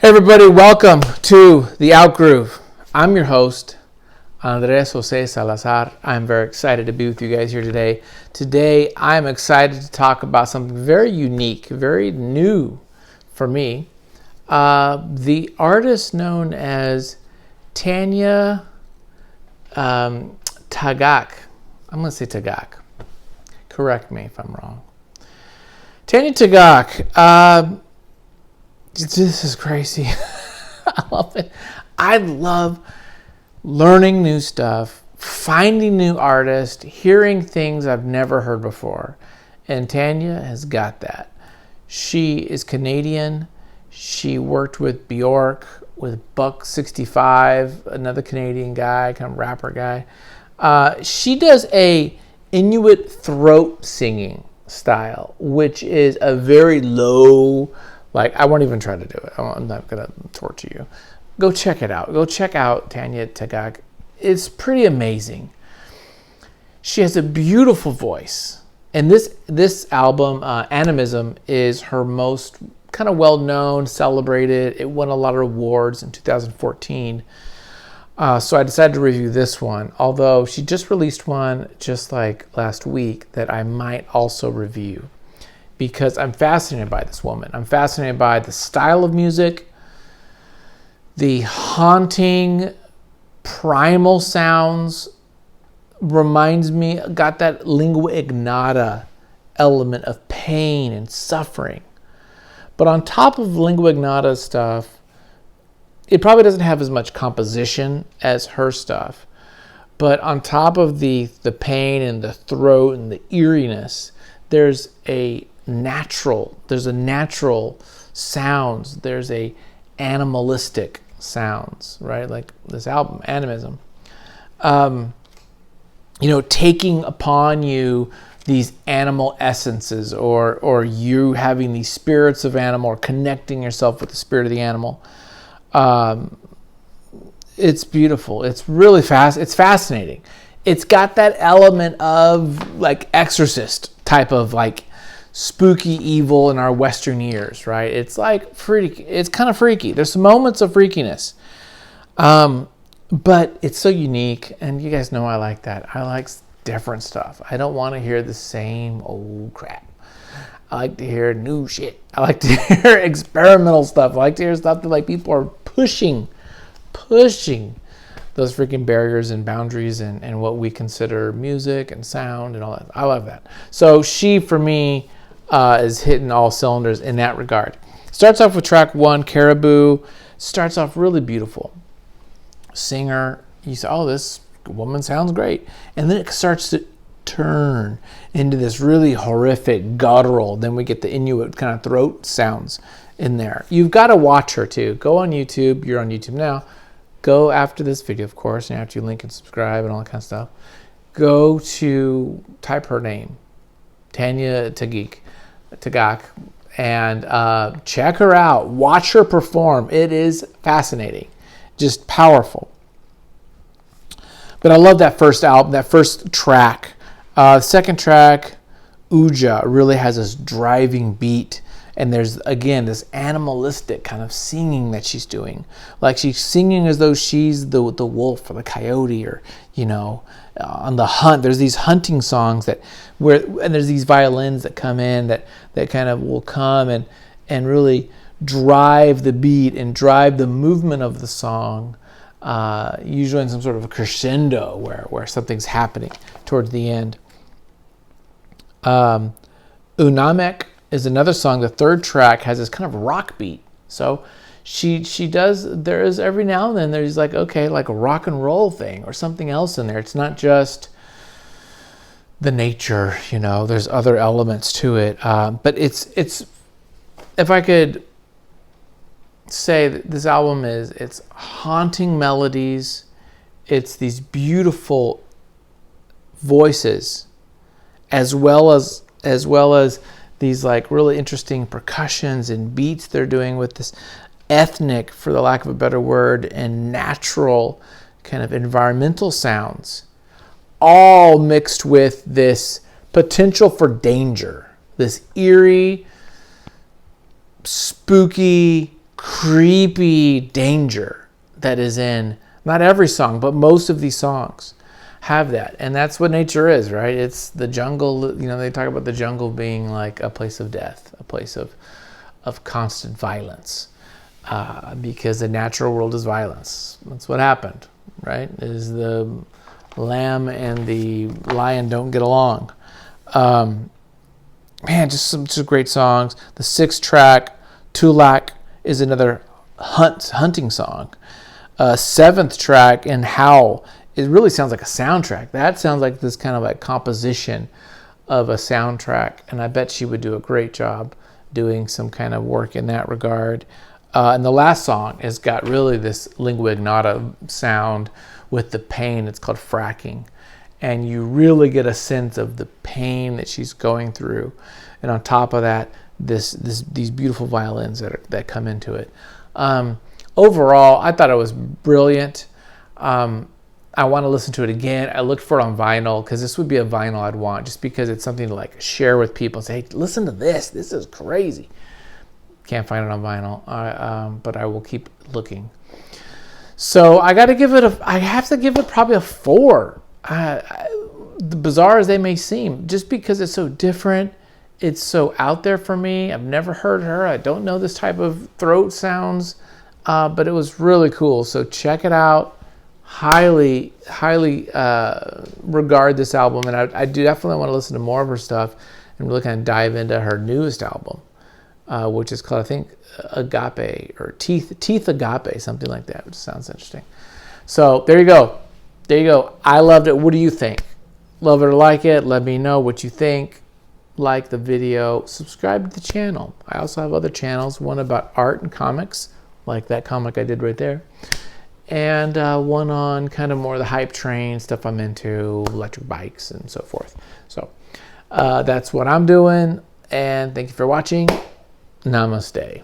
Hey everybody, welcome to The Outgroove. I'm your host, Andres Jose Salazar. I'm very excited to be with you guys here today. Today, I'm excited to talk about something very unique, very new for me. The artist known as Tanya Tagaq. I'm going to say Tagaq. Correct me if I'm wrong. Tanya Tagaq. This is crazy. I love it. I love learning new stuff, finding new artists, hearing things I've never heard before. And Tanya has got that. She is Canadian. She worked with Bjork, with Buck 65, another Canadian guy, kind of rapper guy. She does a Inuit throat singing style, which is a very low. I won't even try to do it. I'm not going to torture you. Go check it out. Go check out Tanya Tagaq. It's pretty amazing. She has a beautiful voice. And this album, Animism, is her most kind of well-known, celebrated. It won a lot of awards in 2014. So I decided to review this one. Although she just released one just like last week that I might also review, because I'm fascinated by this woman. I'm fascinated by the style of music, the haunting, primal sounds. Reminds me, got that lingua ignota element of pain and suffering. But on top of lingua ignota stuff, it probably doesn't have as much composition as her stuff. But on top of the pain and the throat and the eeriness, there's a natural sounds, there's a animalistic sounds, right? Like this album, Animism. Taking upon you these animal essences, or you having these spirits of animal, or connecting yourself with the spirit of the animal. It's beautiful. It's really it's fascinating. It's got that element of like Exorcist type of like spooky evil in our Western ears, right? It's like freaky. It's kind of freaky. There's some moments of freakiness. But it's so unique, and you guys know I like that. I like different stuff. I don't want to hear the same old crap. I like to hear new shit. I like to hear experimental stuff. I like to hear stuff that like people are pushing those freaking barriers and boundaries and what we consider music and sound and all that. I love that. So she, for me, is hitting all cylinders in that regard. Starts off with track 1, Caribou. Starts off really beautiful. Singer, you say, oh, this woman sounds great. And then it starts to turn into this really horrific guttural. Then we get the Inuit kind of throat sounds in there. You've got to watch her too. Go on YouTube. You're on YouTube now. Go after this video, of course, and after you link and subscribe and all that kind of stuff. Go to type her name, Tanya Tagaq, and check her out. Watch her perform. It is fascinating, just powerful. But I love that first album, that first track. Second track, Uja, really has this driving beat. And there's, again, this animalistic kind of singing that she's doing. Like she's singing as though she's the wolf or the coyote, or, on the hunt. There's these hunting songs and there's these violins that come in that kind of will come and really drive the beat and drive the movement of the song, usually in some sort of a crescendo where something's happening towards the end. Unamek is another song. The third track has this kind of rock beat. So she does, there is every now and then there's like a rock and roll thing or something else in there. It's not just the nature, there's other elements to it. But it's if I could say that this album it's haunting melodies. It's these beautiful voices as well as these like really interesting percussions and beats they're doing with this ethnic, for the lack of a better word, and natural kind of environmental sounds, all mixed with this potential for danger, this eerie, spooky, creepy danger that is in not every song, but most of these songs have that. And that's what nature is, right? It's the jungle. They talk about the jungle being like a place of death, a place of constant violence, because the natural world is violence. That's what happened, right? Is the lamb and the lion don't get along. Just great songs. The 6th track, Tulak, is another hunting song. 7th track, and Howl, it really sounds like a soundtrack. That sounds like this kind of like composition of a soundtrack, and I bet she would do a great job doing some kind of work in that regard. And the last song has got really this lingua ignota sound with the pain. It's called Fracking. And you really get a sense of the pain that she's going through. And on top of that, these beautiful violins that come into it. Overall, I thought it was brilliant. I want to listen to it again. I looked for it on vinyl because this would be a vinyl I'd want, just because it's something to like share with people and say, hey, listen to this. This is crazy. Can't find it on vinyl, but I will keep looking. So I have to give it probably a 4. Bizarre as they may seem, just because it's so different, it's so out there for me. I've never heard her. I don't know this type of throat sounds, but it was really cool. So check it out. Highly regard this album, and I do definitely want to listen to more of her stuff and really kind of dive into her newest album, which is called, I think, Agape or Teeth Agape, something like that, which sounds interesting. So there you go. I loved it. What do you think? Love it or like it? Let me know what you think. Like the video. Subscribe to the channel. I also have other channels, one about art and comics, like that comic I did right there, and one on kind of more the hype train stuff I'm into, electric bikes and so forth. So that's what I'm doing, and thank you for watching. Namaste.